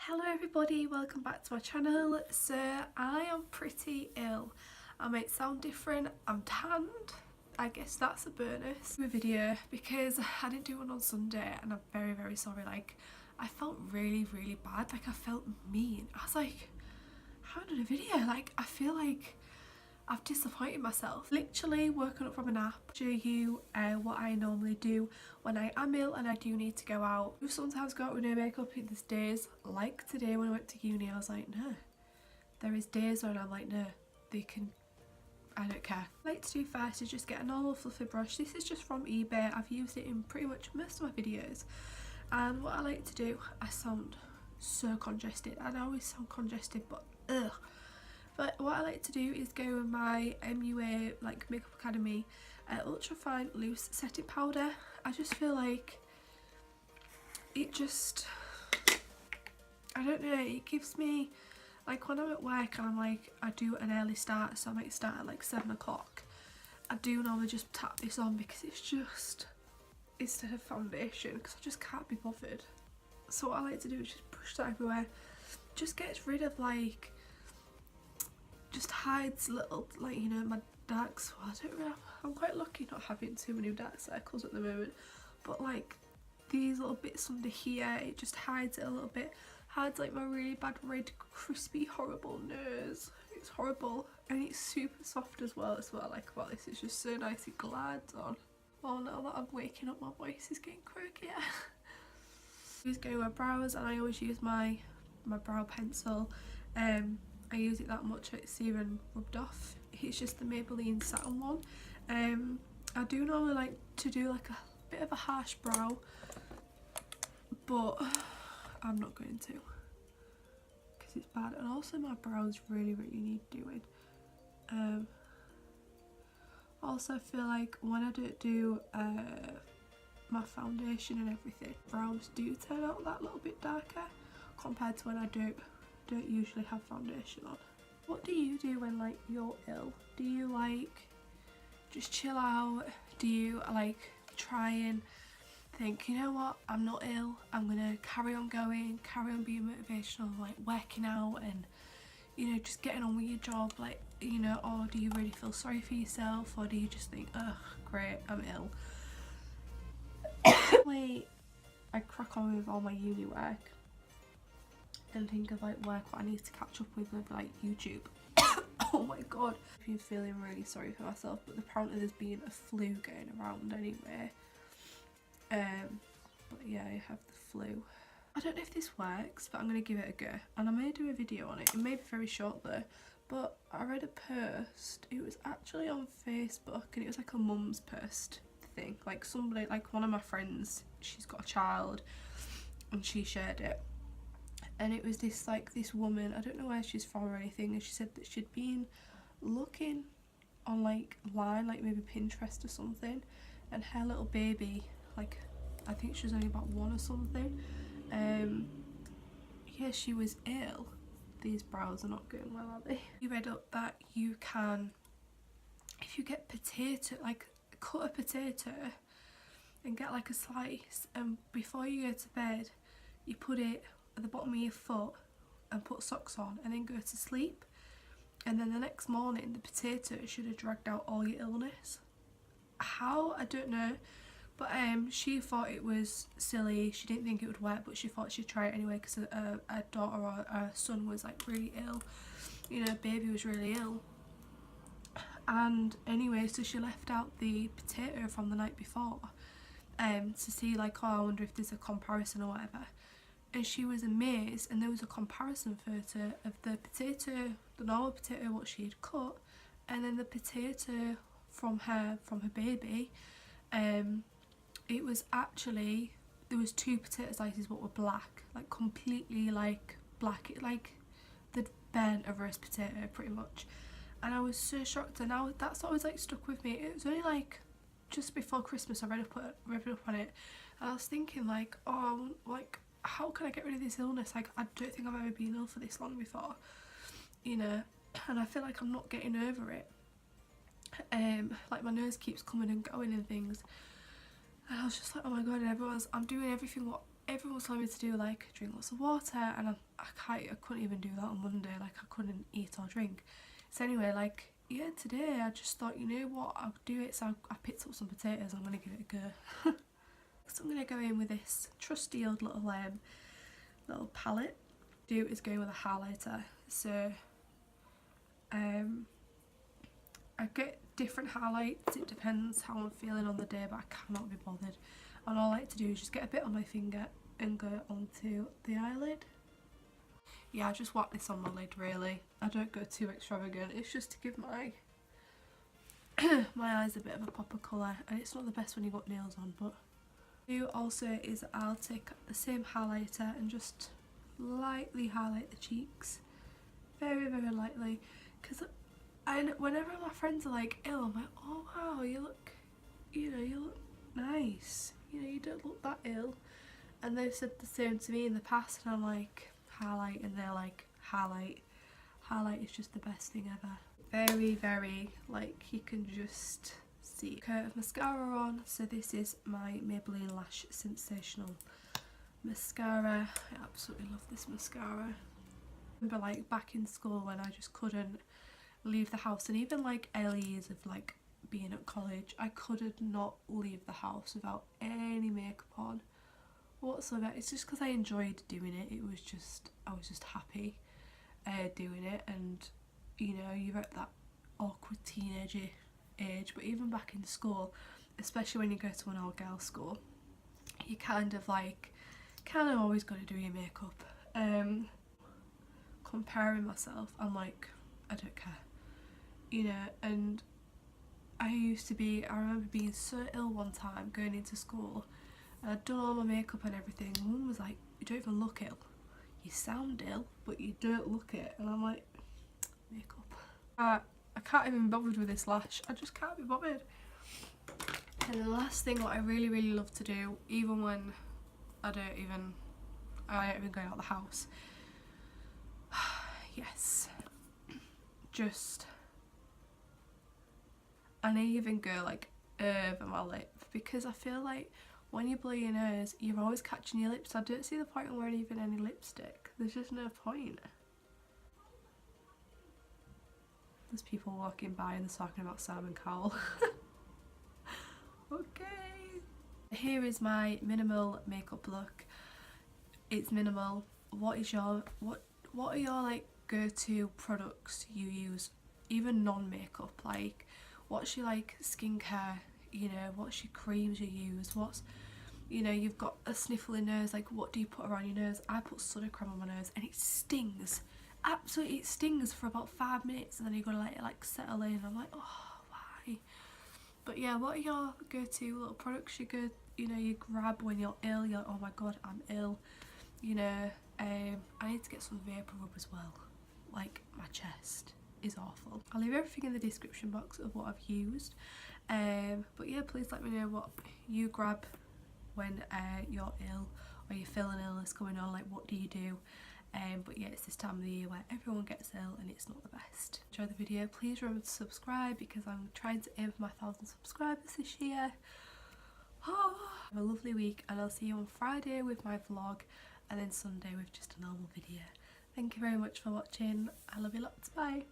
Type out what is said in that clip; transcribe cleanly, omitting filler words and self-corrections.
Hello everybody, welcome back to my channel. So I am pretty ill. I might sound different, I'm tanned. I guess that's a bonus. A video because I didn't do one on Sunday and I'm very sorry. Like, I felt really bad, like I felt mean. I was like, how did a video? Like, I feel like I've disappointed myself. Literally woken up from a nap. Show you what I normally do when I am ill and I do need to go out. I sometimes go out with no makeup. There's days like today when I went to uni, I was like, no. There is days when I'm like, no, I don't care. What I like to do first is just get a normal fluffy brush. This is just from eBay. I've used it in pretty much most of my videos. And what I like to do, I sound so congested. I always sound congested, but ugh. But what I like to do is go with my MUA like Makeup Academy ultra fine loose setting powder. I just feel like it just, I don't know, it gives me, like when I'm at work and I'm like, I do an early start, so I might start at like 7 o'clock. I do normally just tap this on because it's just, instead of foundation, because I just can't be bothered. So what I like to do is just brush that everywhere. Just gets rid of like, just hides little, like, you know, my dark spots. I'm quite lucky not having too many dark circles at the moment, but like these little bits under here, it just hides it a little bit. Hides like my really bad red crispy horrible nose. It's horrible and it's super soft as well. That's what I like about this. It's just so nice, it glides on. Well, now that I'm waking up, my voice is getting croakier. I always go with my brows and I always use my brow pencil. I use it that much, it's even rubbed off. It's just the Maybelline Satin one. I do normally like to do like a bit of a harsh brow, but I'm not going to because it's bad. And also my brows really need doing. Also I feel like when I don't do my foundation and everything, brows do turn out that little bit darker compared to when I don't usually have foundation on. What do you do when like you're ill? Do you like just chill out? Do you like try and think, you know what, I'm not ill, I'm gonna carry on going, carry on being motivational, like working out and, you know, just getting on with your job, like, you know, or do you really feel sorry for yourself, or do you just think, ugh, great, I'm ill? I crack on with all my uni work and think of like work what I need to catch up with like YouTube. Oh my god, I've been feeling really sorry for myself, but apparently there's been a flu going around anyway. But yeah, I have the flu. I don't know if this works, but I'm gonna give it a go and I may do a video on it. It may be very short though, but I read a post, it was actually on Facebook and it was like a mum's post thing, like somebody, like one of my friends, she's got a child and she shared it. And it was this woman, I don't know where she's from or anything, and she said that she'd been looking on like line, like maybe Pinterest or something, and her little baby, like I think she was only about 1 or something, yeah, she was ill. These brows are not going well, are they? You read up that you can, if you get potato, like cut a potato and get like a slice, and before you go to bed you put it at the bottom of your foot and put socks on and then go to sleep, and then the next morning the potato should have dragged out all your illness. How? I don't know, but she thought it was silly, she didn't think it would work, but she thought she'd try it anyway because her daughter or her son was like really ill, you know, baby was really ill. And anyway, so she left out the potato from the night before to see like, oh, I wonder if there's a comparison or whatever. And she was amazed, and there was a comparison photo of the potato, the normal potato what she had cut, and then the potato from her baby. It was actually, there was 2 potato slices what were black, like completely like black, it like they'd burnt a roast potato pretty much. And I was so shocked, and now that's always like stuck with me. It was only like just before Christmas I read up on it, and I was thinking like, oh, like, how can I get rid of this illness? Like, I don't think I've ever been ill for this long before, you know, and I feel like I'm not getting over it. Like my nose keeps coming and going and things, and I was just like, oh my god, and I'm doing everything what everyone was telling me to do like drink lots of water, and I couldn't even do that on Monday. Like I couldn't eat or drink. So anyway, like yeah, today I just thought, you know what, I'll do it. So I picked up some potatoes. I'm gonna give it a go. So I'm gonna go in with this trusty old little palette. Do is go in with a highlighter. So I get different highlights, it depends how I'm feeling on the day, but I cannot be bothered. And all I like to do is just get a bit on my finger and go onto the eyelid. Yeah, I just whack this on my lid really. I don't go too extravagant, it's just to give my my eyes a bit of a pop of colour, and it's not the best when you've got nails on. But what I do also is I'll take the same highlighter and just lightly highlight the cheeks. Very, very lightly. Because whenever my friends are like ill, I'm like, oh wow, you look nice. You know, you don't look that ill. And they've said the same to me in the past, and I'm like, highlight, and they're like, highlight. Highlight is just the best thing ever. Very, very, like, you can just see. Coat of mascara on. So this is my Maybelline Lash Sensational mascara. I absolutely love this mascara. I remember like back in school when I just couldn't leave the house, and even like early years of like being at college, I could not leave the house without any makeup on whatsoever. It's just because I enjoyed doing it. It was just, I was just happy doing it. And you know, you're at that awkward teenage age, but even back in school, especially when you go to an all girls school, you kind of always got to do your makeup. Comparing myself, I'm like, I don't care, you know. And I remember being so ill one time going into school, and I'd done all my makeup and everything. Mum was like, you don't even look ill, you sound ill but you don't look it. And I'm like, makeup, I can't even be bothered with this lash. I just can't be bothered. And the last thing, what I really, really love to do, even when I don't even go out the house, yes, just, and I even go like over my lip, because I feel like when you blow your nose, you're always catching your lips. I don't see the point in wearing even any lipstick. There's just no point. There's people walking by and they're talking about Simon Cowell. Okay. Here is my minimal makeup look. It's minimal. What are your like go-to products you use, even non-makeup? Like, what's your like skincare, you know, what's your creams you use, what's, you know, you've got a sniffly nose, like what do you put around your nose? I put Sudocrem on my nose and it stings, absolutely, it stings for about 5 minutes, and then you've got to let it like settle in. I'm like, oh, why? But yeah, what are your go-to little products you grab when you're ill? You're like, oh my god, I'm ill, you know. I need to get some vapor rub as well. Like, my chest is awful. I'll leave everything in the description box of what I've used. But yeah, please let me know what you grab when you're ill, or you're feeling illness going on. Like, what do you do? But yeah, it's this time of the year where everyone gets ill and it's not the best. Enjoy the video. Please remember to subscribe, because I'm trying to aim for my 1,000 subscribers this year. Oh, have a lovely week, and I'll see you on Friday with my vlog, and then Sunday with just a normal video. Thank you very much for watching. I love you lots. Bye.